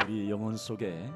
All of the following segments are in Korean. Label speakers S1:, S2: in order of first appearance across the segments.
S1: 우리 영혼 속에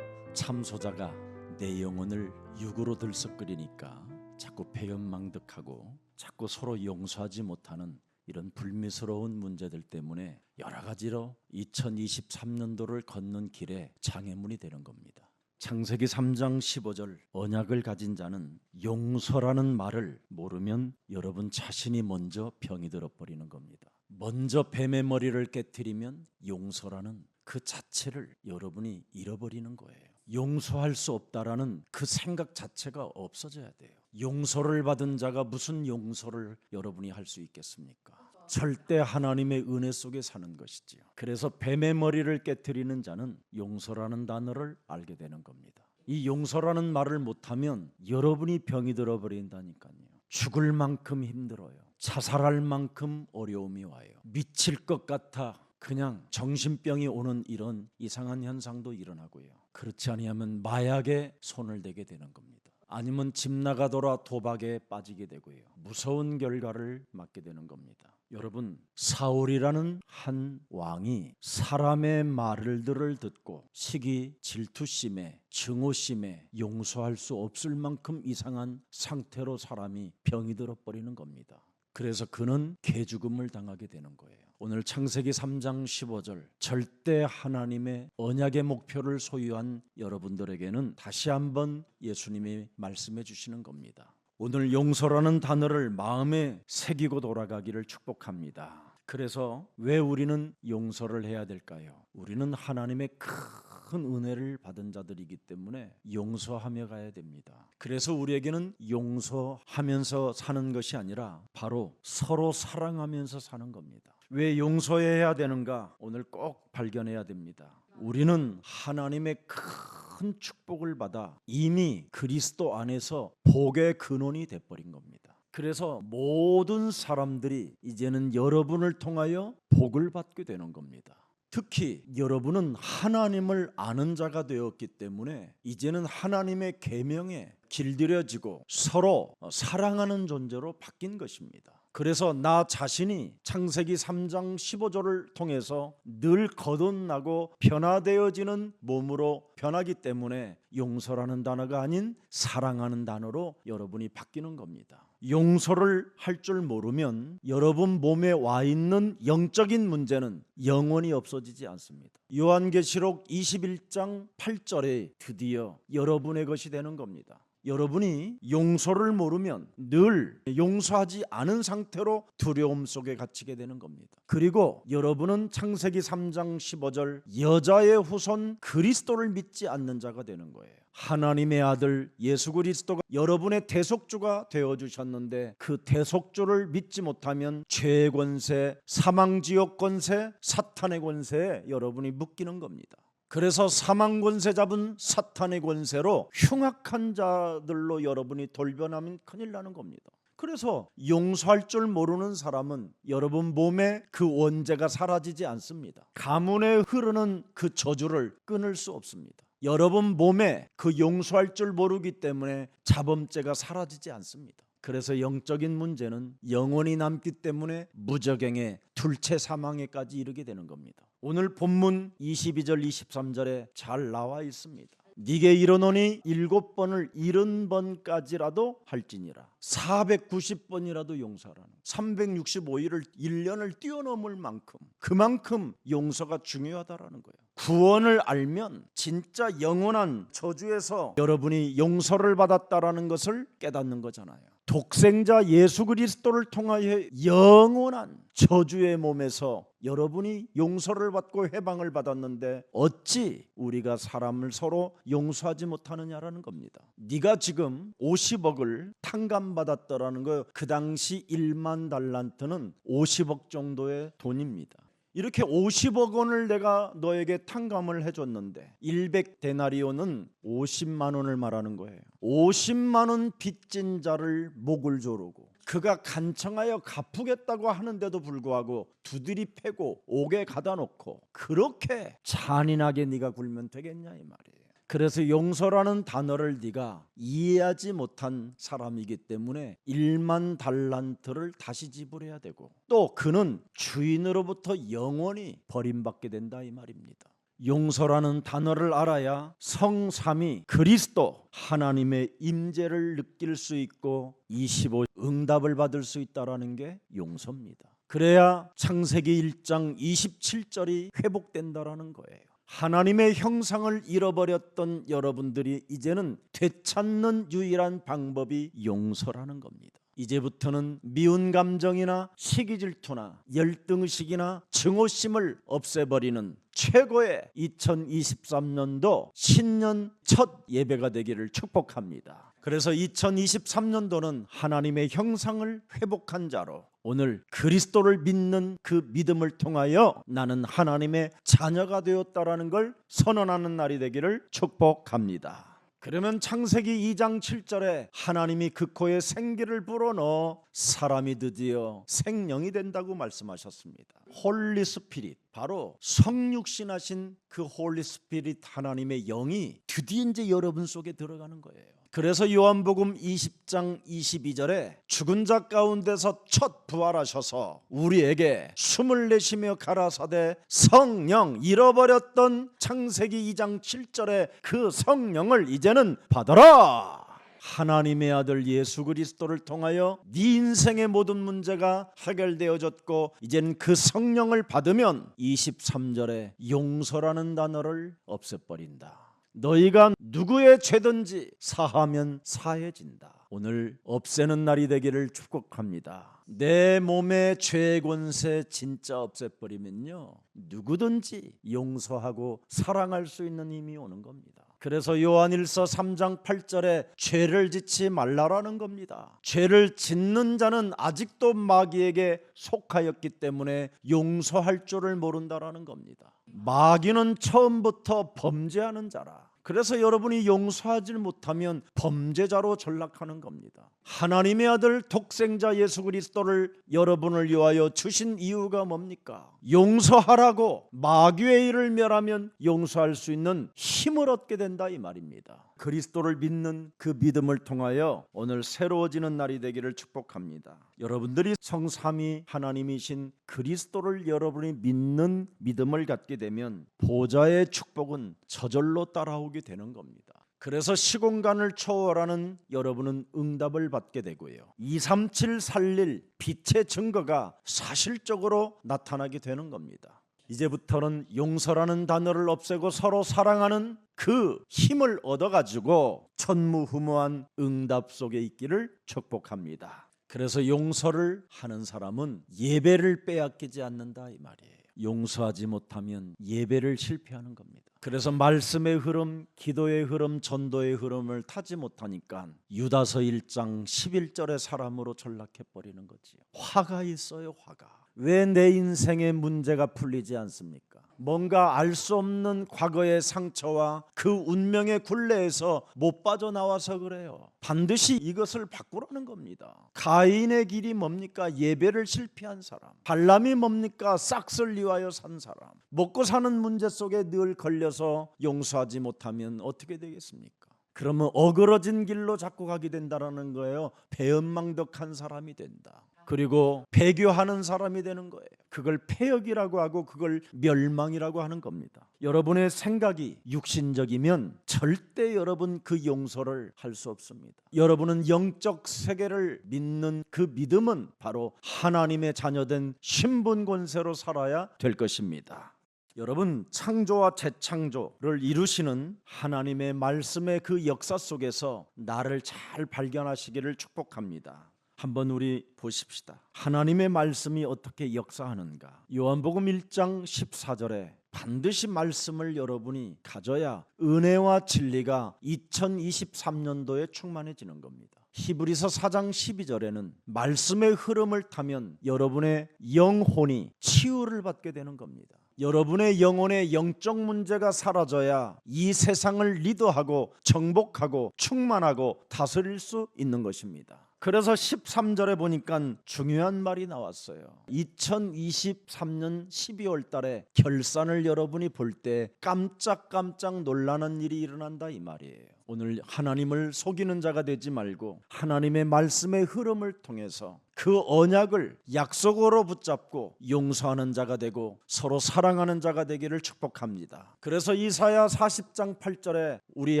S1: 참소자가 내 영혼을 육으로 들썩거리니까 자꾸 배은망덕하고 자꾸 서로 용서하지 못하는 이런 불미스러운 문제들 때문에 여러 가지로 2023년도를 걷는 길에 장애물이 되는 겁니다. 창세기 3장 15절 언약을 가진 자는 용서라는 말을 모르면 여러분 자신이 먼저 병이 들어버리는 겁니다. 먼저 뱀의 머리를 깨트리면 용서라는 그 자체를 여러분이 잃어버리는 거예요. 용서할 수 없다라는 그 생각 자체가 없어져야 돼요. 용서를 받은 자가 무슨 용서를 여러분이 할 수 있겠습니까? 절대 하나님의 은혜 속에 사는 것이지요. 그래서 뱀의 머리를 깨트리는 자는 용서라는 단어를 알게 되는 겁니다. 이 용서라는 말을 못하면 여러분이 병이 들어버린다니까요. 죽을 만큼 힘들어요. 자살할 만큼 어려움이 와요. 미칠 것 같아 그냥 정신병이 오는 이런 이상한 현상도 일어나고요. 그렇지 아니하면 마약에 손을 대게 되는 겁니다. 아니면 집 나가더라 도박에 빠지게 되고요. 무서운 결과를 맞게 되는 겁니다. 여러분, 사울이라는 한 왕이 사람의 말들을 듣고 시기, 질투심에, 증오심에 용서할 수 없을 만큼 이상한 상태로 사람이 병이 들어버리는 겁니다. 그래서 그는 개죽음을 당하게 되는 거예요. 오늘 창세기 3장 15절 절대 하나님의 언약의 목표를 소유한 여러분들에게는 다시 한번 예수님이 말씀해 주시는 겁니다. 오늘 용서라는 단어를 마음에 새기고 돌아가기를 축복합니다. 그래서 왜 우리는 용서를 해야 될까요? 우리는 하나님의 큰 은혜를 받은 자들이기 때문에 용서하며 가야 됩니다. 그래서 우리에게는 용서하면서 사는 것이 아니라 바로 서로 사랑하면서 사는 겁니다. 왜 용서해야 되는가? 오늘 꼭 발견해야 됩니다. 우리는 하나님의 큰 축복을 받아 이미 그리스도 안에서 복의 근원이 돼버린 겁니다. 그래서 모든 사람들이 이제는 여러분을 통하여 복을 받게 되는 겁니다. 특히 여러분은 하나님을 아는 자가 되었기 때문에 이제는 하나님의 계명에 길들여지고 서로 사랑하는 존재로 바뀐 것입니다. 그래서 나 자신이 창세기 3장 15절을 통해서 늘 거듭나고 변화되어지는 몸으로 변하기 때문에 용서라는 단어가 아닌 사랑하는 단어로 여러분이 바뀌는 겁니다. 용서를 할 줄 모르면 여러분 몸에 와 있는 영적인 문제는 영원히 없어지지 않습니다. 요한계시록 21장 8절에 드디어 여러분의 것이 되는 겁니다. 여러분이 용서를 모르면 늘 용서하지 않은 상태로 두려움 속에 갇히게 되는 겁니다. 그리고 여러분은 창세기 3장 15절 여자의 후손 그리스도를 믿지 않는 자가 되는 거예요. 하나님의 아들 예수 그리스도가 여러분의 대속주가 되어주셨는데 그 대속주를 믿지 못하면 죄의 권세, 사망지옥 권세, 사탄의 권세에 여러분이 묶이는 겁니다. 그래서 사망 권세 잡은 사탄의 권세로 흉악한 자들로 여러분이 돌변하면 큰일 나는 겁니다. 그래서 용서할 줄 모르는 사람은 여러분 몸에 그 원죄가 사라지지 않습니다. 가문에 흐르는 그 저주를 끊을 수 없습니다. 여러분 몸에 그 용서할 줄 모르기 때문에 자범죄가 사라지지 않습니다. 그래서 영적인 문제는 영원히 남기 때문에 무저갱에 둘째 사망에까지 이르게 되는 겁니다. 오늘 본문 22절 23절에 잘 나와 있습니다. 네게 이르노니 7번을 70번까지라도 할지니라. 490번이라도 용서하라는 365일을 1년을 뛰어넘을 만큼 그만큼 용서가 중요하다라는 거예요. 구원을 알면 진짜 영원한 저주에서 여러분이 용서를 받았다라는 것을 깨닫는 거잖아요. 독생자 예수 그리스도를 통하여 영원한 저주의 몸에서 여러분이 용서를 받고 해방을 받았는데 어찌 우리가 사람을 서로 용서하지 못하느냐라는 겁니다. 네가 지금 50억을 탕감받았더라는 거예요. 그 당시 1만 달란트는 50억 정도의 돈입니다. 이렇게 50억 원을 내가 너에게 탕감을 해줬는데 100데나리온은 50만 원을 말하는 거예요. 50만 원 빚진 자를 목을 조르고 그가 간청하여 갚으겠다고 하는데도 불구하고 두드리 패고 옥에 가다 놓고 그렇게 잔인하게 네가 굴면 되겠냐 이 말이에요. 그래서 용서라는 단어를 네가 이해하지 못한 사람이기 때문에 1만 달란트를 다시 지불해야 되고 또 그는 주인으로부터 영원히 버림받게 된다 이 말입니다. 용서라는 단어를 알아야 성삼위 그리스도 하나님의 임재를 느낄 수 있고 25 응답을 받을 수 있다라는 게 용서입니다. 그래야 창세기 1장 27절이 회복된다라는 거예요. 하나님의 형상을 잃어버렸던 여러분들이 이제는 되찾는 유일한 방법이 용서라는 겁니다. 이제부터는 미운 감정이나 시기 질투나 열등의식이나 증오심을 없애버리는 최고의 2023년도 신년 첫 예배가 되기를 축복합니다. 그래서 2023년도는 하나님의 형상을 회복한 자로 오늘 그리스도를 믿는 그 믿음을 통하여 나는 하나님의 자녀가 되었다라는 걸 선언하는 날이 되기를 축복합니다. 그러면 창세기 2장 7절에 하나님이 그 코에 생기를 불어넣어 사람이 드디어 생명이 된다고 말씀하셨습니다. 홀리 스피릿, 바로 성육신하신 그 홀리 스피릿 하나님의 영이 드디어 이제 여러분 속에 들어가는 거예요. 그래서 요한복음 20장 22절에 죽은 자 가운데서 첫 부활하셔서 우리에게 숨을 내쉬며 가라사대 성령, 잃어버렸던 창세기 2장 7절의 그 성령을 이제는 받아라. 하나님의 아들 예수 그리스도를 통하여 네 인생의 모든 문제가 해결되어졌고 이제는 그 성령을 받으면 23절에 용서라는 단어를 없애버린다. 너희가 누구의 죄든지 사하면 사해진다. 오늘 없애는 날이 되기를 축복합니다. 내 몸의 죄의 권세 진짜 없애버리면요, 누구든지 용서하고 사랑할 수 있는 힘이 오는 겁니다. 그래서 요한일서 3장 8절에 죄를 짓지 말라라는 겁니다. 죄를 짓는 자는 아직도 마귀에게 속하였기 때문에 용서할 줄을 모른다라는 겁니다. 마귀는 처음부터 범죄하는 자라. 그래서 여러분이 용서하지 못하면 범죄자로 전락하는 겁니다. 하나님의 아들 독생자 예수 그리스도를 여러분을 위하여 주신 이유가 뭡니까? 용서하라고. 마귀의 일을 멸하면 용서할 수 있는 힘을 얻게 된다 이 말입니다. 그리스도를 믿는 그 믿음을 통하여 오늘 새로워지는 날이 되기를 축복합니다. 여러분들이 성삼위 하나님이신 그리스도를 여러분이 믿는 믿음을 갖게 되면 보좌의 축복은 저절로 따라오게 되는 겁니다. 그래서 시공간을 초월하는 여러분은 응답을 받게 되고요, 237 살릴 빛의 증거가 사실적으로 나타나게 되는 겁니다. 이제부터는 용서라는 단어를 없애고 서로 사랑하는 그 힘을 얻어가지고 천무후무한 응답 속에 있기를 축복합니다. 그래서 용서를 하는 사람은 예배를 빼앗기지 않는다 이 말이에요. 용서하지 못하면 예배를 실패하는 겁니다. 그래서 말씀의 흐름, 기도의 흐름, 전도의 흐름을 타지 못하니까 유다서 1장 11절의 사람으로 전락해버리는 거지요. 화가 있어요. 화가. 왜 내 인생의 문제가 풀리지 않습니까? 뭔가 알 수 없는 과거의 상처와 그 운명의 굴레에서 못 빠져나와서 그래요. 반드시 이것을 바꾸라는 겁니다. 가인의 길이 뭡니까? 예배를 실패한 사람. 발람이 뭡니까? 싹을 위하여 산 사람. 먹고 사는 문제 속에 늘 걸려서 용서하지 못하면 어떻게 되겠습니까? 그러면 어그러진 길로 자꾸 가게 된다는 거예요. 배은망덕한 사람이 된다. 그리고 배교하는 사람이 되는 거예요. 그걸 폐역이라고 하고 그걸 멸망이라고 하는 겁니다. 여러분의 생각이 육신적이면 절대 여러분 그 용서를 할 수 없습니다. 여러분은 영적 세계를 믿는 그 믿음은 바로 하나님의 자녀된 신분 권세로 살아야 될 것입니다. 여러분, 창조와 재창조를 이루시는 하나님의 말씀의 그 역사 속에서 나를 잘 발견하시기를 축복합니다. 한번 우리 보십시다. 하나님의 말씀이 어떻게 역사하는가? 요한복음 1장 14절에 반드시 말씀을 여러분이 가져야 은혜와 진리가 2023년도에 충만해지는 겁니다. 히브리서 4장 12절에는 말씀의 흐름을 타면 여러분의 영혼이 치유를 받게 되는 겁니다. 여러분의 영혼의 영적 문제가 사라져야 이 세상을 리더하고 정복하고 충만하고 다스릴 수 있는 것입니다. 그래서 13절에 보니까 중요한 말이 나왔어요. 2023년 12월 달에 결산을 여러분이 볼 때 깜짝깜짝 놀라는 일이 일어난다 이 말이에요. 오늘 하나님을 속이는 자가 되지 말고 하나님의 말씀의 흐름을 통해서 그 언약을 약속으로 붙잡고 용서하는 자가 되고 서로 사랑하는 자가 되기를 축복합니다. 그래서 이사야 40장 8절에 우리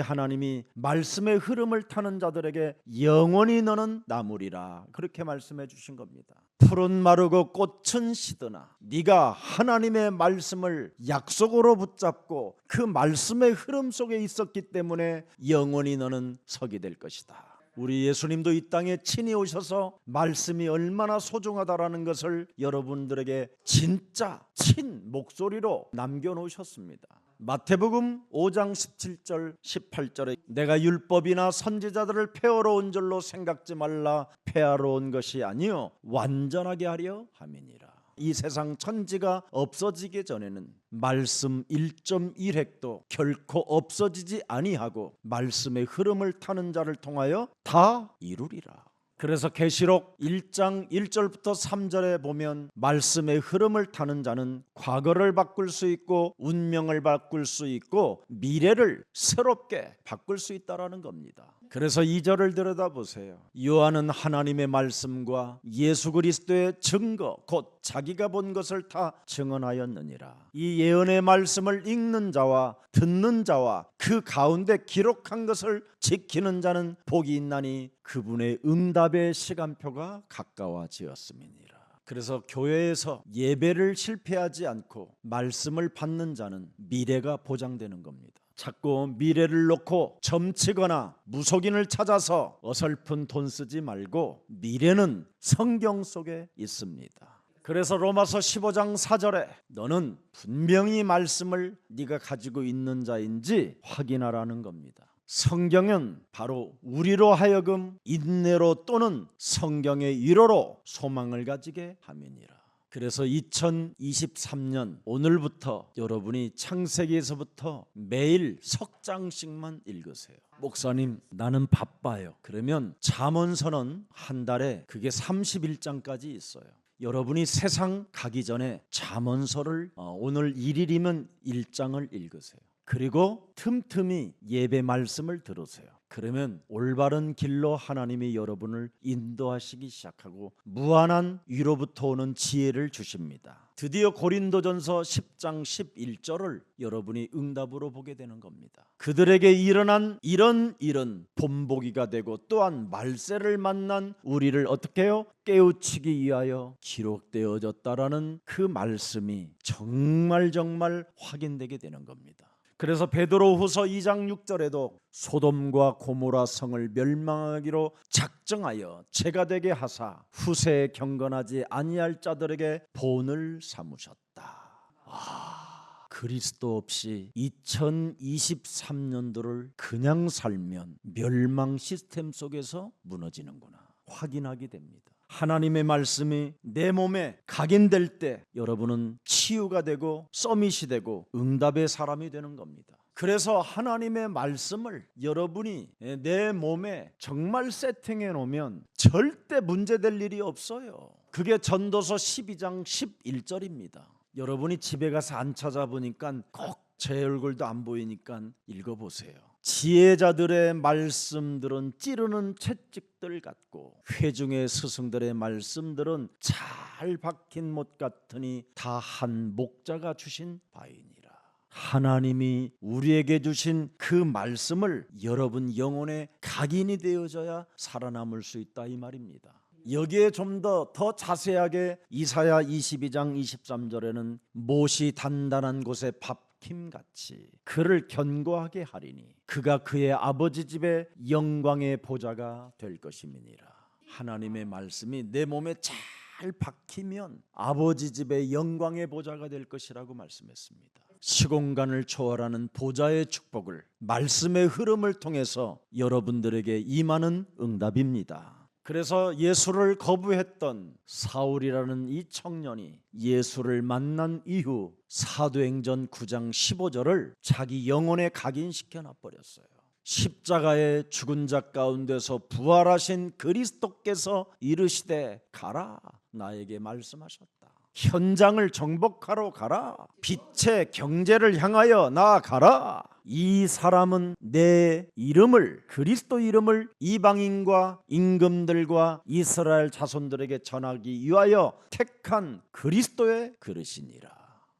S1: 하나님이 말씀의 흐름을 타는 자들에게 영원히 너는 나무리라 그렇게 말씀해 주신 겁니다. 풀은 마르고 꽃은 시드나 네가 하나님의 말씀을 약속으로 붙잡고 그 말씀의 흐름 속에 있었기 때문에 영원히 너는 서게 될 것이다. 우리 예수님도 이 땅에 친히 오셔서 말씀이 얼마나 소중하다라는 것을 여러분들에게 진짜 친 목소리로 남겨놓으셨습니다. 마태복음 5장 17절 18절에 내가 율법이나 선지자들을 폐하러 온 줄로 생각지 말라 폐하러 온 것이 아니요 완전하게 하려 함이니라. 이 세상 천지가 없어지기 전에는 말씀 1.1획도 결코 없어지지 아니하고 말씀의 흐름을 타는 자를 통하여 다 이루리라. 그래서 계시록 1장 1절부터 3절에 보면 말씀의 흐름을 타는 자는 과거를 바꿀 수 있고 운명을 바꿀 수 있고 미래를 새롭게 바꿀 수 있다라는 겁니다. 그래서 2절을 들여다보세요. 요한은 하나님의 말씀과 예수 그리스도의 증거 곧 자기가 본 것을 다 증언하였느니라. 이 예언의 말씀을 읽는 자와 듣는 자와 그 가운데 기록한 것을 지키는 자는 복이 있나니 그분의 응답의 시간표가 가까워지었음이니라. 그래서 교회에서 예배를 실패하지 않고 말씀을 받는 자는 미래가 보장되는 겁니다. 자꾸 미래를 놓고 점치거나 무속인을 찾아서 어설픈 돈 쓰지 말고 미래는 성경 속에 있습니다. 그래서 로마서 15장 4절에 너는 분명히 말씀을 네가 가지고 있는 자인지 확인하라는 겁니다. 성경은 바로 우리로 하여금 인내로 또는 성경의 위로로 소망을 가지게 함이니라. 그래서 2023년 오늘부터 여러분이 창세기에서부터 매일 석 장씩만 읽으세요. 목사님 나는 바빠요. 그러면 잠언서는 한 달에 그게 31장까지 있어요. 여러분이 세상 가기 전에 잠언서를 오늘 1일이면 1장을 읽으세요. 그리고 틈틈이 예배 말씀을 들으세요. 그러면 올바른 길로 하나님이 여러분을 인도하시기 시작하고 무한한 위로부터 오는 지혜를 주십니다. 드디어 고린도전서 10장 11절을 여러분이 응답으로 보게 되는 겁니다. 그들에게 일어난 이런 일은 본보기가 되고 또한 말세를 만난 우리를 어떻게 해요? 깨우치기 위하여 기록되어졌다라는 그 말씀이 정말 확인되게 되는 겁니다. 그래서 베드로후서 2장 6절에도 소돔과 고모라 성을 멸망하기로 작정하여 죄가 되게 하사 후세에 경건하지 아니할 자들에게 본을 삼으셨다. 그리스도 없이 2023년도를 그냥 살면 멸망 시스템 속에서 무너지는구나 확인하게 됩니다. 하나님의 말씀이 내 몸에 각인될 때 여러분은 치유가 되고 서밋이 되고 응답의 사람이 되는 겁니다. 그래서 하나님의 말씀을 여러분이 내 몸에 정말 세팅해 놓으면 절대 문제될 일이 없어요. 그게 전도서 12장 11절입니다. 여러분이 집에 가서 안 찾아보니까 꼭 제 얼굴도 안 보이니까 읽어보세요. 지혜자들의 말씀들은 찌르는 채찍들 같고 회중의 스승들의 말씀들은 잘 박힌 못 같으니 다 한 목자가 주신 바이니라. 하나님이 우리에게 주신 그 말씀을 여러분 영혼에 각인이 되어져야 살아남을 수 있다 이 말입니다. 여기에 좀 더 자세하게 이사야 22장 23절에는 못이 단단한 곳에 밥김같이 그를 견고하게 하리니 그가 그의 아버지 집의 영광의 보좌가 될 것임이니라. 하나님의 말씀이 내 몸에 잘 박히면 아버지 집의 영광의 보좌가 될 것이라고 말씀했습니다. 시공간을 초월하는 보좌의 축복을 말씀의 흐름을 통해서 여러분들에게 임하는 응답입니다. 그래서 예수를 거부했던 사울이라는 이 청년이 예수를 만난 이후 사도행전 9장 15절을 자기 영혼에 각인시켜 놔버렸어요. 십자가에 죽은 자 가운데서 부활하신 그리스도께서 이르시되 가라 나에게 말씀하셨다. 현장을 정복하러 가라. 빛의 경제를 향하여 나아가라. 이 사람은 내 이름을, 그리스도 이름을 이방인과 임금들과 이스라엘 자손들에게 전하기 위하여 택한 그리스도의 그릇이니라.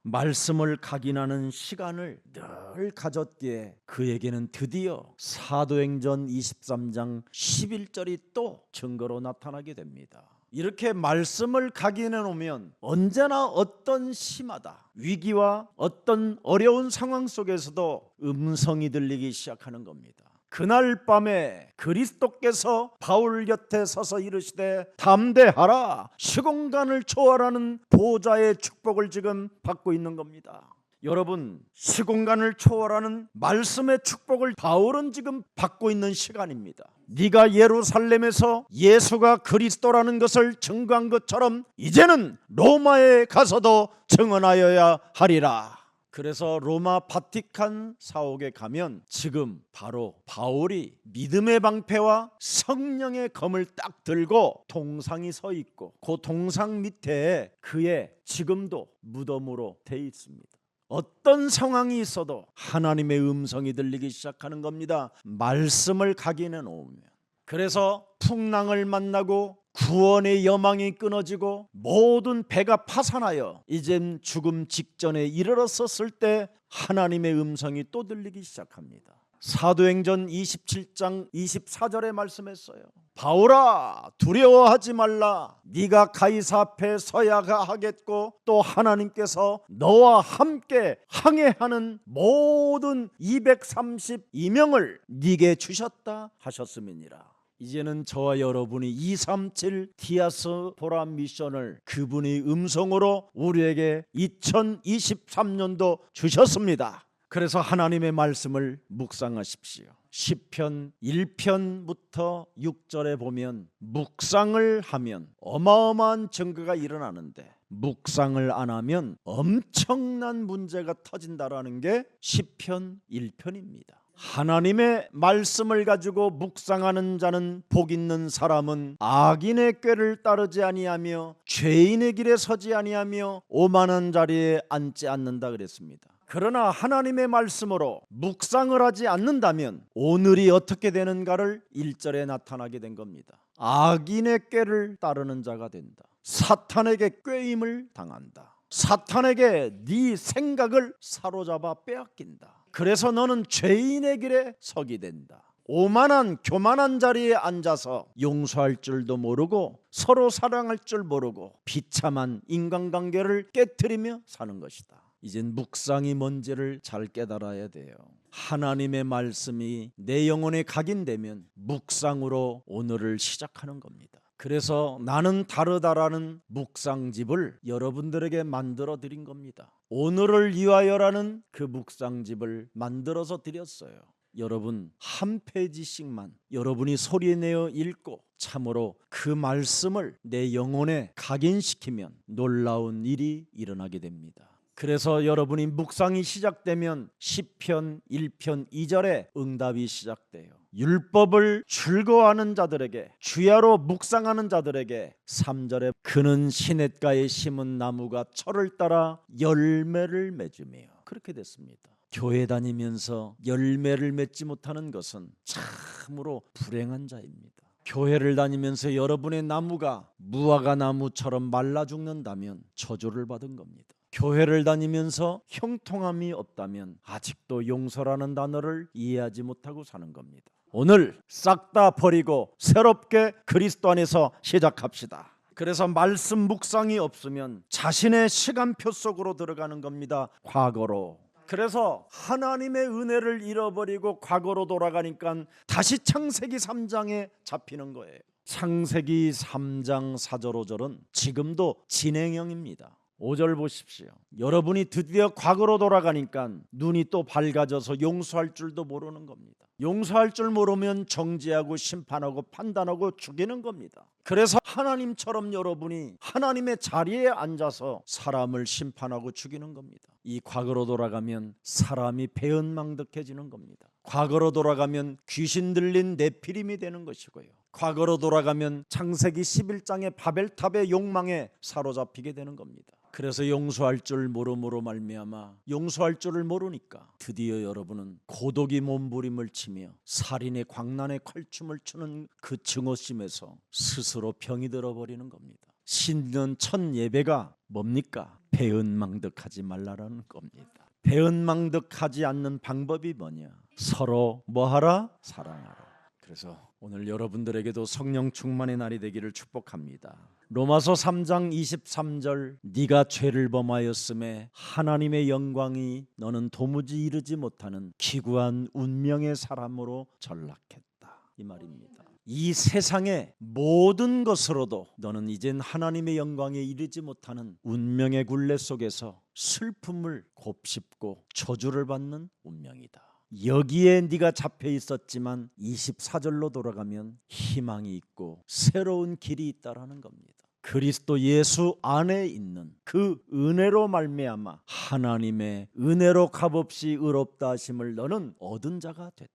S1: 말씀을 각인하는 시간을 늘 가졌기에 그에게는 드디어 사도행전 23장 11절이 또 증거로 나타나게 됩니다. 이렇게 말씀을 각인해 놓으면 언제나 어떤 심하다, 위기와 어떤 어려운 상황 속에서도 음성이 들리기 시작하는 겁니다. 그날 밤에 그리스도께서 바울 곁에 서서 이르시되 담대하라, 시공간을 초월하는 보좌의 축복을 지금 받고 있는 겁니다. 여러분, 시공간을 초월하는 말씀의 축복을 바울은 지금 받고 있는 시간입니다. 네가 예루살렘에서 예수가 그리스도라는 것을 증거한 것처럼 이제는 로마에 가서도 증언하여야 하리라. 그래서 로마 바티칸 사옥에 가면 지금 바로 바울이 믿음의 방패와 성령의 검을 딱 들고 동상이 서 있고 그 동상 밑에 그의 지금도 무덤으로 돼 있습니다. 어떤 상황이 있어도 하나님의 음성이 들리기 시작하는 겁니다. 말씀을 각인해 놓으면. 그래서 풍랑을 만나고 구원의 여망이 끊어지고 모든 배가 파산하여 이젠 죽음 직전에 이르렀었을 때 하나님의 음성이 또 들리기 시작합니다. 사도행전 27장 24절에 말씀했어요. 바울아, 두려워하지 말라. 네가 가이사 앞에 서야 하겠고 또 하나님께서 너와 함께 항해하는 모든 232명을 네게 주셨다 하셨음이니라. 이제는 저와 여러분이 237 디아스포라 미션을 그분이 음성으로 우리에게 2023년도 주셨습니다. 그래서 하나님의 말씀을 묵상하십시오. 시편 1편부터 6절에 보면 묵상을 하면 어마어마한 증거가 일어나는데 묵상을 안 하면 엄청난 문제가 터진다라는 게 시편 1편입니다. 하나님의 말씀을 가지고 묵상하는 자는 복 있는 사람은 악인의 꾀를 따르지 아니하며 죄인의 길에 서지 아니하며 오만한 자리에 앉지 않는다 그랬습니다. 그러나 하나님의 말씀으로 묵상을 하지 않는다면 오늘이 어떻게 되는가를 1절에 나타나게 된 겁니다. 악인의 꾀를 따르는 자가 된다. 사탄에게 꾀임을 당한다. 사탄에게 네 생각을 사로잡아 빼앗긴다. 그래서 너는 죄인의 길에 서게 된다. 오만한 교만한 자리에 앉아서 용서할 줄도 모르고 서로 사랑할 줄 모르고 비참한 인간관계를 깨트리며 사는 것이다. 이젠 묵상이 뭔지를 잘 깨달아야 돼요. 하나님의 말씀이 내 영혼에 각인되면 묵상으로 오늘을 시작하는 겁니다. 그래서 나는 다르다라는 묵상집을 여러분들에게 만들어 드린 겁니다. 오늘을 위하여라는 그 묵상집을 만들어서 드렸어요. 여러분 한 페이지씩만 여러분이 소리내어 읽고 참으로 그 말씀을 내 영혼에 각인시키면 놀라운 일이 일어나게 됩니다. 그래서 여러분이 묵상이 시작되면 시편 1편 2절에 응답이 시작돼요. 율법을 즐거워하는 자들에게, 주야로 묵상하는 자들에게 3절에 그는 시냇가에 심은 나무가 철을 따라 열매를 맺으며, 그렇게 됐습니다. 교회 다니면서 열매를 맺지 못하는 것은 참으로 불행한 자입니다. 교회를 다니면서 여러분의 나무가 무화과 나무처럼 말라 죽는다면 저주를 받은 겁니다. 교회를 다니면서 형통함이 없다면 아직도 용서라는 단어를 이해하지 못하고 사는 겁니다. 오늘 싹 다 버리고 새롭게 그리스도 안에서 시작합시다. 그래서 말씀 묵상이 없으면 자신의 시간표 속으로 들어가는 겁니다. 과거로. 그래서 하나님의 은혜를 잃어버리고 과거로 돌아가니까 다시 창세기 3장에 잡히는 거예요. 창세기 3장 4절 5절은 지금도 진행형입니다. 5절 보십시오. 여러분이 드디어 과거로 돌아가니까 눈이 또 밝아져서 용서할 줄도 모르는 겁니다. 용서할 줄 모르면 정죄하고 심판하고 판단하고 죽이는 겁니다. 그래서 하나님처럼 여러분이 하나님의 자리에 앉아서 사람을 심판하고 죽이는 겁니다. 이 과거로 돌아가면 사람이 배은망덕해지는 겁니다. 과거로 돌아가면 귀신 들린 네피림이 되는 것이고요. 과거로 돌아가면 창세기 11장의 바벨탑의 욕망에 사로잡히게 되는 겁니다. 그래서 용서할 줄 모름으로 말미암아 용서할 줄을 모르니까 드디어 여러분은 고독이 몸부림을 치며 살인의 광란의 콸춤을 추는 그 증오심에서 스스로 병이 들어버리는 겁니다. 신년 첫 예배가 뭡니까? 배은망덕하지 말라라는 겁니다. 배은망덕하지 않는 방법이 뭐냐? 서로 뭐하라? 사랑하라. 그래서 오늘 여러분들에게도 성령 충만의 날이 되기를 축복합니다. 로마서 3장 23절 네가 죄를 범하였음에 하나님의 영광이 너는 도무지 이르지 못하는 기구한 운명의 사람으로 전락했다, 이 말입니다. 이 세상의 모든 것으로도 너는 이젠 하나님의 영광에 이르지 못하는 운명의 굴레 속에서 슬픔을 곱씹고 저주를 받는 운명이다. 여기에 네가 잡혀 있었지만 24절로 돌아가면 희망이 있고 새로운 길이 있다라는 겁니다. 그리스도 예수 안에 있는 그 은혜로 말미암아 하나님의 은혜로 값없이 의롭다 하심을 너는 얻은 자가 됐다.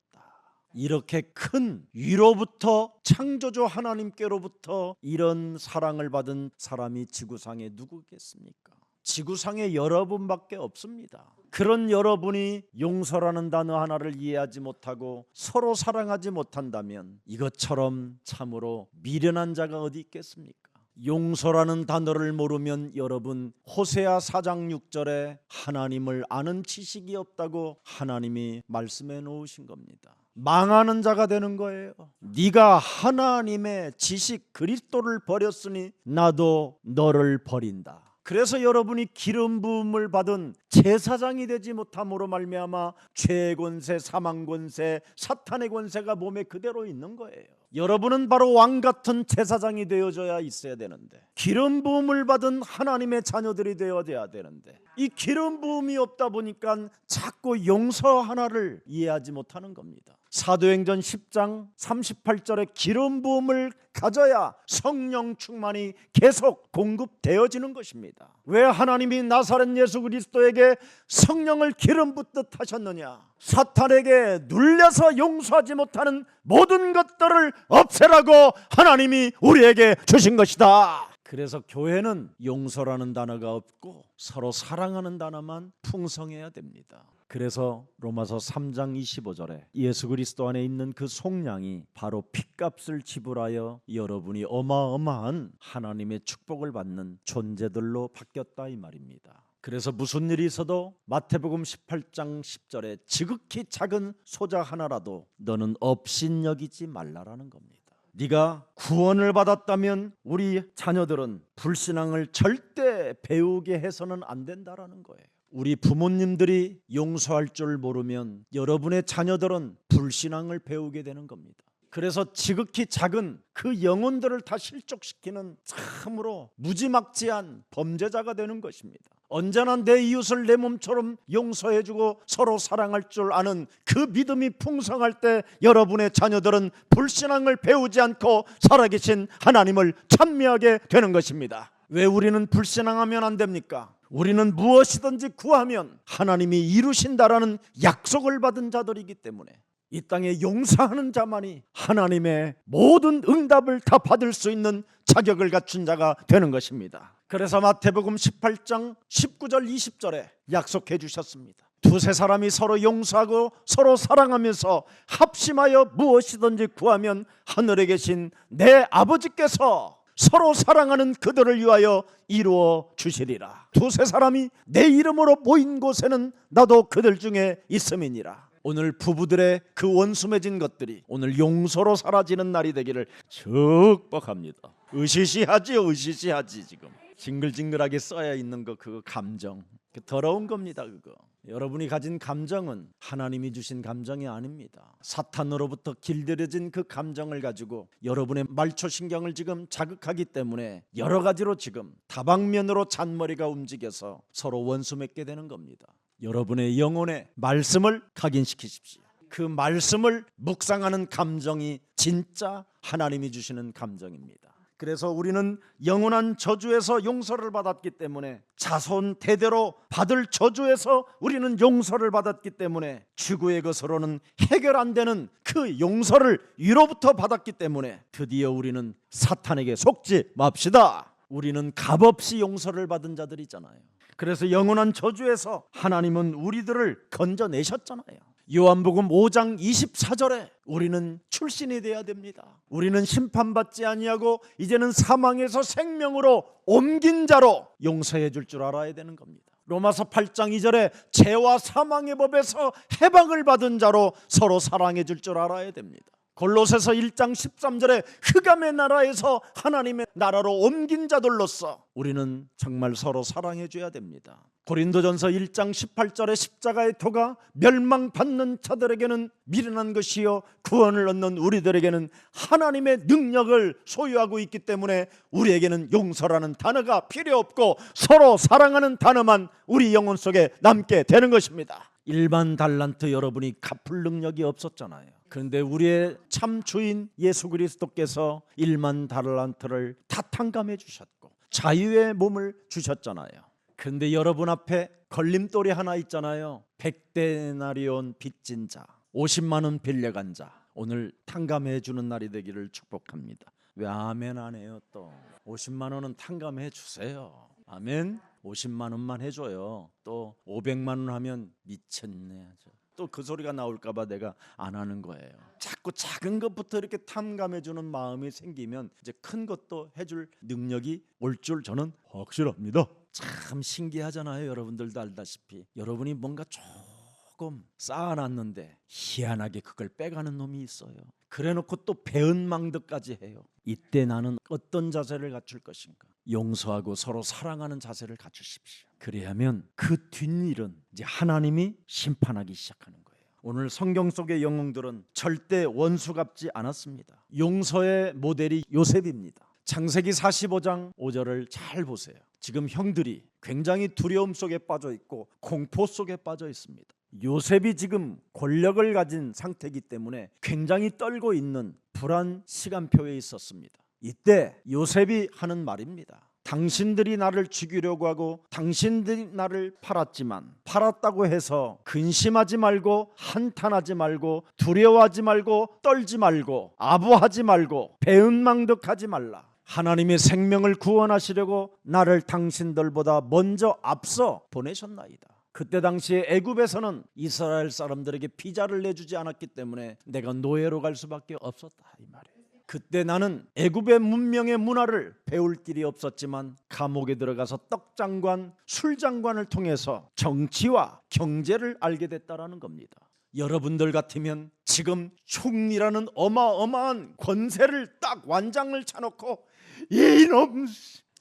S1: 이렇게 큰 위로부터 창조주 하나님께로부터 이런 사랑을 받은 사람이 지구상에 누구겠습니까? 지구상에 여러분밖에 없습니다. 그런 여러분이 용서라는 단어 하나를 이해하지 못하고 서로 사랑하지 못한다면 이것처럼 참으로 미련한 자가 어디 있겠습니까? 용서라는 단어를 모르면 여러분 호세아 4장 6절에 하나님을 아는 지식이 없다고 하나님이 말씀해 놓으신 겁니다. 망하는 자가 되는 거예요. 네가 하나님의 지식 그리스도를 버렸으니 나도 너를 버린다. 그래서 여러분이 기름 부음을 받은 제사장이 되지 못함으로 말미암아 죄의 권세, 사망 권세, 사탄의 권세가 몸에 그대로 있는 거예요. 여러분은 바로 왕 같은 제사장이 되어져야 있어야 되는데, 기름 부음을 받은 하나님의 자녀들이 되어져야 되는데, 이 기름 부음이 없다 보니까 자꾸 용서 하나를 이해하지 못하는 겁니다. 사도행전 10장 38절에 기름 부음을 가져야 성령 충만이 계속 공급되어지는 것입니다. 왜 하나님이 나사렛 예수 그리스도에게 성령을 기름 붓듯 하셨느냐? 사탄에게 눌려서 용서하지 못하는 모든 것들을 없애라고 하나님이 우리에게 주신 것이다. 그래서 교회는 용서라는 단어가 없고 서로 사랑하는 단어만 풍성해야 됩니다. 그래서 로마서 3장 25절에 예수 그리스도 안에 있는 그 속량이 바로 핏값을 지불하여 여러분이 어마어마한 하나님의 축복을 받는 존재들로 바뀌었다, 이 말입니다. 그래서 무슨 일이 있어도 마태복음 18장 10절에 지극히 작은 소자 하나라도 너는 업신여기지 말라라는 겁니다. 네가 구원을 받았다면 우리 자녀들은 불신앙을 절대 배우게 해서는 안 된다라는 거예요. 우리 부모님들이 용서할 줄 모르면 여러분의 자녀들은 불신앙을 배우게 되는 겁니다. 그래서 지극히 작은 그 영혼들을 다 실족시키는 참으로 무지막지한 범죄자가 되는 것입니다. 언제나 내 이웃을 내 몸처럼 용서해주고 서로 사랑할 줄 아는 그 믿음이 풍성할 때 여러분의 자녀들은 불신앙을 배우지 않고 살아계신 하나님을 찬미하게 되는 것입니다. 왜 우리는 불신앙하면 안 됩니까? 우리는 무엇이든지 구하면 하나님이 이루신다라는 약속을 받은 자들이기 때문에 이 땅에 용서하는 자만이 하나님의 모든 응답을 다 받을 수 있는 자격을 갖춘 자가 되는 것입니다. 그래서 마태복음 18장 19절 20절에 약속해 주셨습니다. 두세 사람이 서로 용서하고 서로 사랑하면서 합심하여 무엇이든지 구하면 하늘에 계신 내 아버지께서 서로 사랑하는 그들을 위하여 이루어 주시리라. 두세 사람이 내 이름으로 모인 곳에는 나도 그들 중에 있음이니라. 오늘 부부들의 그 원수맺은 것들이 오늘 용서로 사라지는 날이 되기를 축복합니다. 으시시하지요, 으시시하지. 지금 징글징글하게 써야 있는 거 그거 감정, 더러운 겁니다. 그거 여러분이 가진 감정은 하나님이 주신 감정이 아닙니다. 사탄으로부터 길들여진 그 감정을 가지고 여러분의 말초신경을 지금 자극하기 때문에 여러 가지로 지금 다방면으로 잔머리가 움직여서 서로 원수 맺게 되는 겁니다. 여러분의 영혼의 말씀을 각인시키십시오. 그 말씀을 묵상하는 감정이 진짜 하나님이 주시는 감정입니다. 그래서 우리는 영원한 저주에서 용서를 받았기 때문에, 자손 대대로 받을 저주에서 우리는 용서를 받았기 때문에, 지구의 것으로는 해결 안 되는 그 용서를 위로부터 받았기 때문에 드디어 우리는 사탄에게 속지 맙시다. 우리는 값없이 용서를 받은 자들이잖아요. 그래서 영원한 저주에서 하나님은 우리들을 건져내셨잖아요. 요한복음 5장 24절에 우리는 출신이 돼야 됩니다. 우리는 심판받지 아니하고 이제는 사망에서 생명으로 옮긴 자로 용서해 줄 줄 알아야 되는 겁니다. 로마서 8장 2절에 죄와 사망의 법에서 해방을 받은 자로 서로 사랑해 줄 줄 알아야 됩니다. 골로새서 1장 13절에 흑암의 나라에서 하나님의 나라로 옮긴 자들로서 우리는 정말 서로 사랑해 줘야 됩니다. 고린도전서 1장 18절에 십자가의 도가 멸망받는 자들에게는 미련한 것이요 구원을 얻는 우리들에게는 하나님의 능력을 소유하고 있기 때문에 우리에게는 용서라는 단어가 필요 없고 서로 사랑하는 단어만 우리 영혼 속에 남게 되는 것입니다. 일반 달란트 여러분이 갚을 능력이 없었잖아요. 그런데 우리의 참 주인 예수 그리스도께서 1만 달란트를 다 탕감해 주셨고 자유의 몸을 주셨잖아요. 그런데 여러분 앞에 걸림돌이 하나 있잖아요. 100데나리온 빚진 자, 50만 원 빌려간 자, 오늘 탕감해 주는 날이 되기를 축복합니다. 왜 아멘 안 해요? 또 50만 원은 탕감해 주세요. 아멘. 50만 원만 해줘요. 또 500만 원 하면 미쳤네. 또 그 소리가 나올까 봐 내가 안 하는 거예요. 자꾸 작은 것부터 이렇게 탐감해 주는 마음이 생기면 이제 큰 것도 해줄 능력이 올 줄 저는 확실합니다. 참 신기하잖아요. 여러분들도 알다시피 여러분이 뭔가 조금 쌓아놨는데 희한하게 그걸 빼가는 놈이 있어요. 그래놓고 또 배은망덕까지 해요. 이때 나는 어떤 자세를 갖출 것인가? 용서하고 서로 사랑하는 자세를 갖추십시오. 그래야면 그 뒷일은 이제 하나님이 심판하기 시작하는 거예요. 오늘 성경 속의 영웅들은 절대 원수 갚지 않았습니다. 용서의 모델이 요셉입니다. 창세기 45장 5절을 잘 보세요. 지금 형들이 굉장히 두려움 속에 빠져 있고 공포 속에 빠져 있습니다. 요셉이 지금 권력을 가진 상태이기 때문에 굉장히 떨고 있는 불안 시간표에 있었습니다. 이때 요셉이 하는 말입니다. 당신들이 나를 죽이려고 하고 당신들이 나를 팔았지만 팔았다고 해서 근심하지 말고 한탄하지 말고 두려워하지 말고 떨지 말고 아부하지 말고 배은망덕하지 말라. 하나님의 생명을 구원하시려고 나를 당신들보다 먼저 앞서 보내셨나이다. 그때 당시에 애굽에서는 이스라엘 사람들에게 비자를 내주지 않았기 때문에 내가 노예로 갈 수밖에 없었다 이 말이에요. 그때 나는 애굽의 문명의 문화를 배울 길이 없었지만 감옥에 들어가서 떡장관, 술장관을 통해서 정치와 경제를 알게 됐다라는 겁니다. 여러분들 같으면 지금 총리라는 어마어마한 권세를 딱 완장을 차놓고 이놈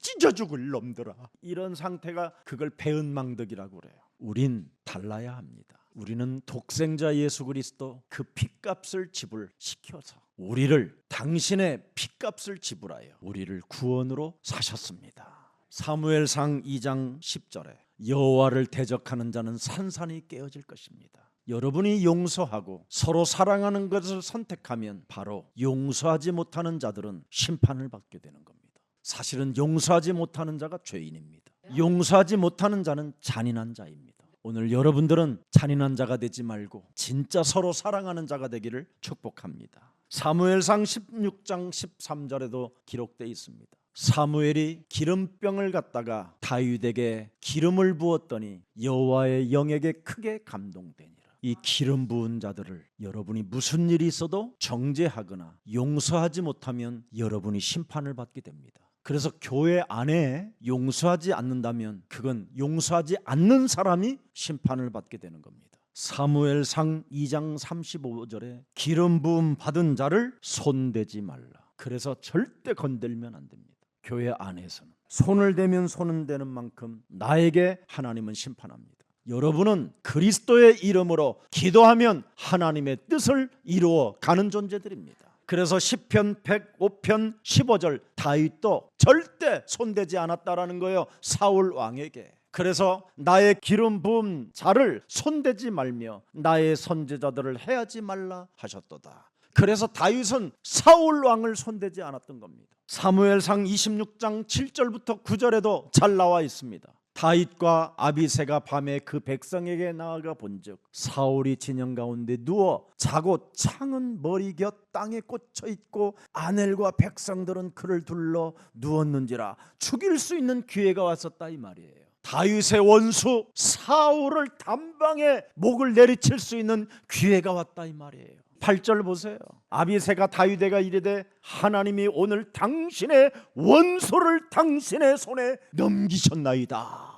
S1: 찢어 죽을 놈들아, 이런 상태가 그걸 배은망덕이라고 그래요. 우린 달라야 합니다. 우리는 독생자 예수 그리스도 그 핏값을 지불시켜서 우리를 당신의 핏값을 지불하여 우리를 구원으로 사셨습니다. 사무엘상 2장 10절에 여호와를 대적하는 자는 산산이 깨어질 것입니다. 여러분이 용서하고 서로 사랑하는 것을 선택하면 바로 용서하지 못하는 자들은 심판을 받게 되는 겁니다. 사실은 용서하지 못하는 자가 죄인입니다. 용서하지 못하는 자는 잔인한 자입니다. 오늘 여러분들은 잔인한 자가 되지 말고 진짜 서로 사랑하는 자가 되기를 축복합니다. 사무엘상 16장 13절에도 기록되어 있습니다. 사무엘이 기름병을 갖다가 다윗에게 기름을 부었더니 여호와의 영에게 크게 감동되니라. 이 기름 부은 자들을 여러분이 무슨 일이 있어도 정죄하거나 용서하지 못하면 여러분이 심판을 받게 됩니다. 그래서 교회 안에 용서하지 않는다면 그건 용서하지 않는 사람이 심판을 받게 되는 겁니다. 사무엘상 2장 35절에 기름 부음 받은 자를 손대지 말라. 그래서 절대 건들면 안 됩니다. 교회 안에서는 손을 대면 손은 대는 만큼 나에게 하나님은 심판합니다. 여러분은 그리스도의 이름으로 기도하면 하나님의 뜻을 이루어 가는 존재들입니다. 그래서 시편 105편 15절 다윗도 절대 손대지 않았다라는 거예요. 사울 왕에게. 그래서 나의 기름 부은 자를 손대지 말며 나의 선지자들을 해하지 말라 하셨도다. 그래서 다윗은 사울 왕을 손대지 않았던 겁니다. 사무엘상 26장 7절부터 9절에도 잘 나와 있습니다. 다윗과 아비새가 밤에 그 백성에게 나아가 본즉 사울이 진영 가운데 누워 자고 창은 머리 곁 땅에 꽂혀 있고 아넬과 백성들은 그를 둘러 누웠는지라. 죽일 수 있는 기회가 왔었다 이 말이에요. 다윗의 원수 사울을 단방에 목을 내리칠 수 있는 기회가 왔다 이 말이에요. 8절 보세요. 아비새가 다윗에게 이르되 하나님이 오늘 당신의 원수를 당신의 손에 넘기셨나이다.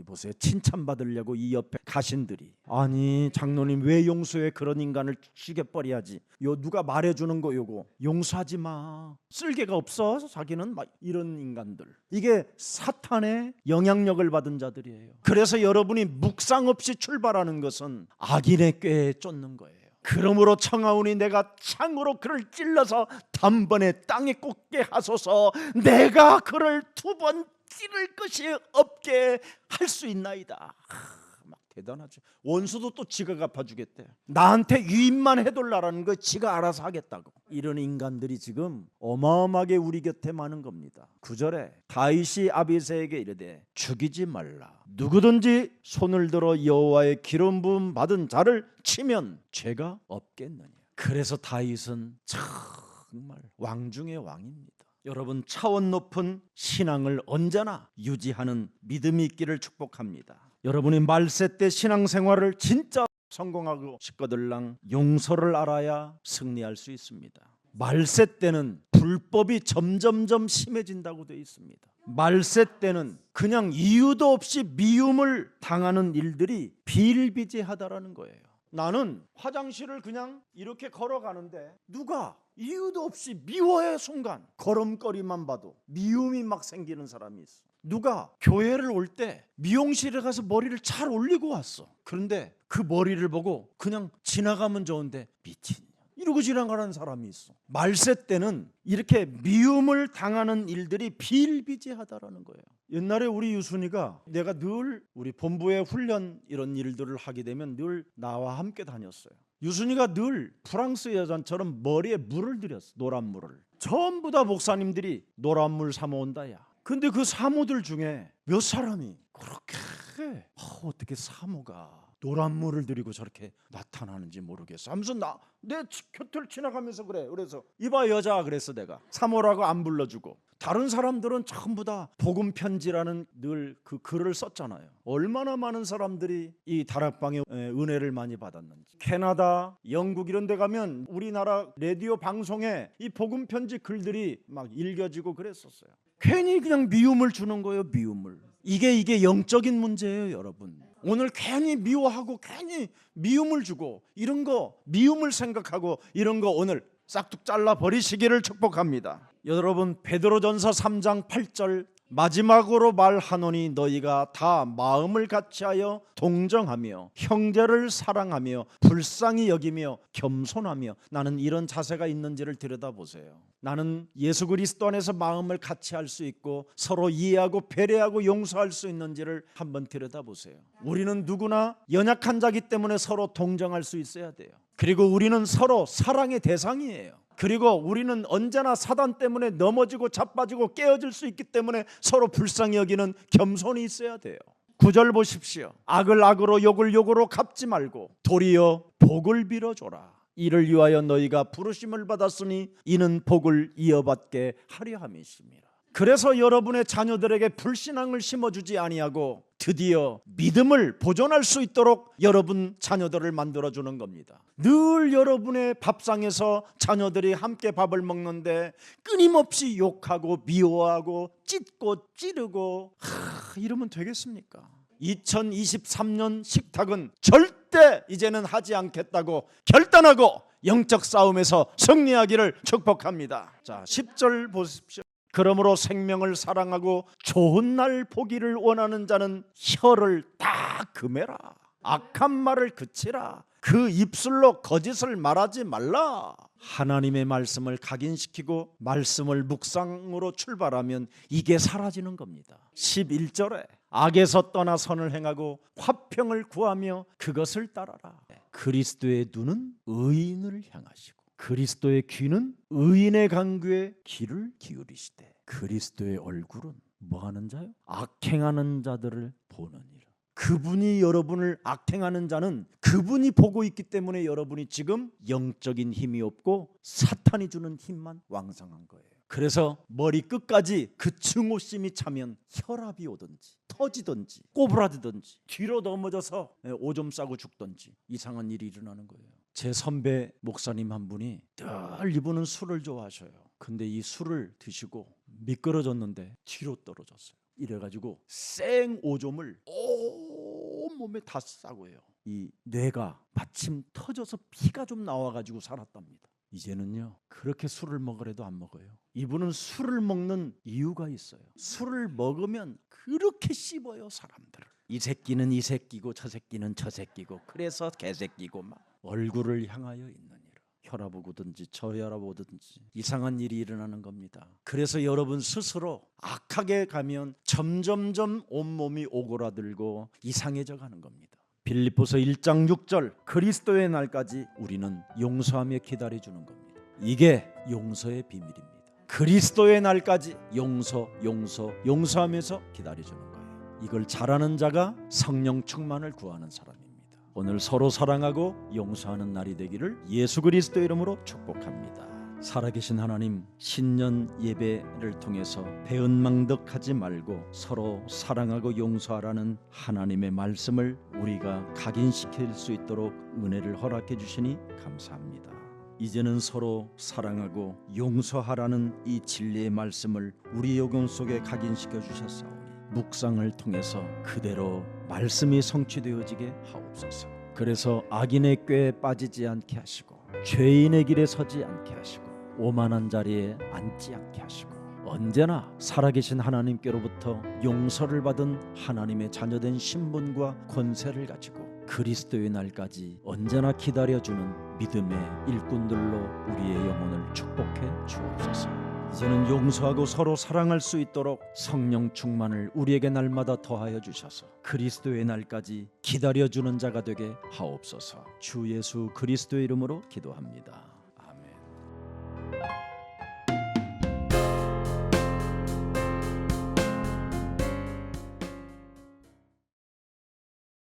S1: 보세요. 칭찬받으려고 이 옆에 가신들이, 아니 장로님 왜 용서해? 그런 인간을 죽여버려야지. 요 누가 말해주는 거 요거 용서하지 마. 쓸개가 없어 자기는. 막 이런 인간들, 이게 사탄의 영향력을 받은 자들이에요. 그래서 여러분이 묵상 없이 출발하는 것은 악인의 꾀에 쫓는 거예요. 그러므로 청하오니 내가 창으로 그를 찔러서 단번에 땅에 꽂게 하소서. 내가 그를 2번 찌를 것이 없게 할 수 있나이다. 막 대단하죠. 원수도 또 지가 갚아주겠대. 나한테 유입만 해둘라라는 거 지가 알아서 하겠다고. 이런 인간들이 지금 어마어마하게 우리 곁에 많은 겁니다. 9절에 다윗이 아비새에게 이르되 죽이지 말라. 누구든지 손을 들어 여호와의 기름 부음 받은 자를 치면 죄가 없겠느냐. 그래서 다윗은 정말 왕 중의 왕입니다. 여러분, 차원 높은 신앙을 언제나 유지하는 믿음이 있기를 축복합니다. 여러분이 말세 때 신앙생활을 진짜 성공하고 싶거들랑 용서를 알아야 승리할 수 있습니다. 말세 때는 불법이 점점점 심해진다고 되어 있습니다. 말세 때는 그냥 이유도 없이 미움을 당하는 일들이 비일비재하다라는 거예요. 나는 화장실을 그냥 이렇게 걸어가는데 누가 이유도 없이 미워해. 순간 걸음걸이만 봐도 미움이 막 생기는 사람이 있어. 누가 교회를 올 때 미용실에 가서 머리를 잘 올리고 왔어. 그런데 그 머리를 보고 그냥 지나가면 좋은데 미친 이러고 지나가는 사람이 있어. 말세 때는 이렇게 미움을 당하는 일들이 비일비재하다라는 거예요. 옛날에 우리 유순이가, 내가 늘 우리 본부의 훈련 이런 일들을 하게 되면 늘 나와 함께 다녔어요. 유순이가 늘 프랑스 여자처럼 머리에 물을 들였어. 노란 물을. 전부 다 목사님들이 노란 물 사모온다 야. 근데 그 사모들 중에 몇 사람이 그렇게 어떻게 사모가 노란 물을 들이고 저렇게 나타나는지 모르겠어. 하면서 내 곁을 지나가면서 그래. 그래서 이봐 여자 그랬어. 내가 사모라고 안 불러주고. 다른 사람들은 전부 다 복음 편지라는 늘 그 글을 썼잖아요. 얼마나 많은 사람들이 이 다락방에 은혜를 많이 받았는지. 캐나다, 영국 이런 데 가면 우리나라 라디오 방송에 이 복음 편지 글들이 막 읽혀지고 그랬었어요. 괜히 그냥 미움을 주는 거예요. 미움을. 이게 영적인 문제예요, 여러분. 오늘 괜히 미워하고 괜히 미움을 주고 이런 거, 미움을 생각하고 이런 거 오늘 싹둑 잘라 버리시기를 축복합니다. 여러분, 베드로전서 3장 8절 마지막으로 말하노니 너희가 다 마음을 같이하여 동정하며 형제를 사랑하며 불쌍히 여기며 겸손하며. 나는 이런 자세가 있는지를 들여다보세요. 나는 예수 그리스도 안에서 마음을 같이할 수 있고 서로 이해하고 배려하고 용서할 수 있는지를 한번 들여다보세요. 우리는 누구나 연약한 자기 때문에 서로 동정할 수 있어야 돼요. 그리고 우리는 서로 사랑의 대상이에요. 그리고 우리는 언제나 사단 때문에 넘어지고 자빠지고 깨어질 수 있기 때문에 서로 불쌍히 여기는 겸손이 있어야 돼요. 9절 보십시오. 악을 악으로 욕을 욕으로 갚지 말고 도리어 복을 빌어줘라. 이를 위하여 너희가 부르심을 받았으니 이는 복을 이어받게 하려 함이심이라. 그래서 여러분의 자녀들에게 불신앙을 심어주지 아니하고 드디어 믿음을 보존할 수 있도록 여러분 자녀들을 만들어주는 겁니다. 늘 여러분의 밥상에서 자녀들이 함께 밥을 먹는데 끊임없이 욕하고 미워하고 찢고 찌르고 이러면 되겠습니까? 2023년 식탁은 절대 이제는 하지 않겠다고 결단하고 영적 싸움에서 승리하기를 축복합니다. 자, 10절 보십시오. 그러므로 생명을 사랑하고 좋은 날 보기를 원하는 자는 혀를 다 금해라. 악한 말을 그치라. 그 입술로 거짓을 말하지 말라. 하나님의 말씀을 각인시키고 말씀을 묵상으로 출발하면 이게 사라지는 겁니다. 11절에 악에서 떠나 선을 행하고 화평을 구하며 그것을 따라라. 그리스도의 눈은 의인을 향하시고 그리스도의 귀는 의인의 간구에 귀를 기울이시되 그리스도의 얼굴은 뭐 하는 자요? 악행하는 자들을 보느니라. 그분이 여러분을 악행하는 자는 그분이 보고 있기 때문에 여러분이 지금 영적인 힘이 없고 사탄이 주는 힘만 왕성한 거예요. 그래서 머리 끝까지 그 증오심이 차면 혈압이 오든지 터지든지 꼬부라지든지 뒤로 넘어져서 오줌 싸고 죽든지 이상한 일이 일어나는 거예요. 제 선배 목사님 한 분이 늘 이분은 술을 좋아하셔요. 근데 이 술을 드시고 미끄러졌는데 뒤로 떨어졌어요. 이래가지고 생 오줌을 온몸에 다 싸고 해요. 이 뇌가 마침 터져서 피가 좀 나와가지고 살았답니다. 이제는요 그렇게 술을 먹으래도 안 먹어요. 이분은 술을 먹는 이유가 있어요. 술을 먹으면 그렇게 씹어요 사람들을. 이 새끼는 이 새끼고 저 새끼는 저 새끼고 그래서 개새끼고 막 얼굴을 향하여 있느니라. 혈압 오든지 저혈압 오든지 이상한 일이 일어나는 겁니다. 그래서 여러분 스스로 악하게 가면 점점점 온몸이 오그라들고 이상해져 가는 겁니다. 빌립보서 1장 6절 그리스도의 날까지 우리는 용서하며 기다려주는 겁니다. 이게 용서의 비밀입니다. 그리스도의 날까지 용서하면서 기다려주는 거예요. 이걸 잘하는 자가 성령 충만을 구하는 사람입니다. 오늘 서로 사랑하고 용서하는 날이 되기를 예수 그리스도 이름으로 축복합니다. 살아계신 하나님, 신년 예배를 통해서 배은망덕하지 말고 서로 사랑하고 용서하라는 하나님의 말씀을 우리가 각인시킬 수 있도록 은혜를 허락해 주시니 감사합니다. 이제는 서로 사랑하고 용서하라는 이 진리의 말씀을 우리 영혼 속에 각인시켜 주셨사오니 묵상을 통해서 그대로 말씀이 성취되어지게 하옵소서. 그래서 악인의 꾀에 빠지지 않게 하시고 죄인의 길에 서지 않게 하시고 오만한 자리에 앉지 않게 하시고 언제나 살아계신 하나님께로부터 용서를 받은 하나님의 자녀된 신분과 권세를 가지고 그리스도의 날까지 언제나 기다려주는 믿음의 일꾼들로 우리의 영혼을 축복해 주옵소서. 이제는 용서하고 서로 사랑할 수 있도록 성령 충만을 우리에게 날마다 더하여 주셔서 그리스도의 날까지 기다려주는 자가 되게 하옵소서. 주 예수 그리스도의 이름으로 기도합니다.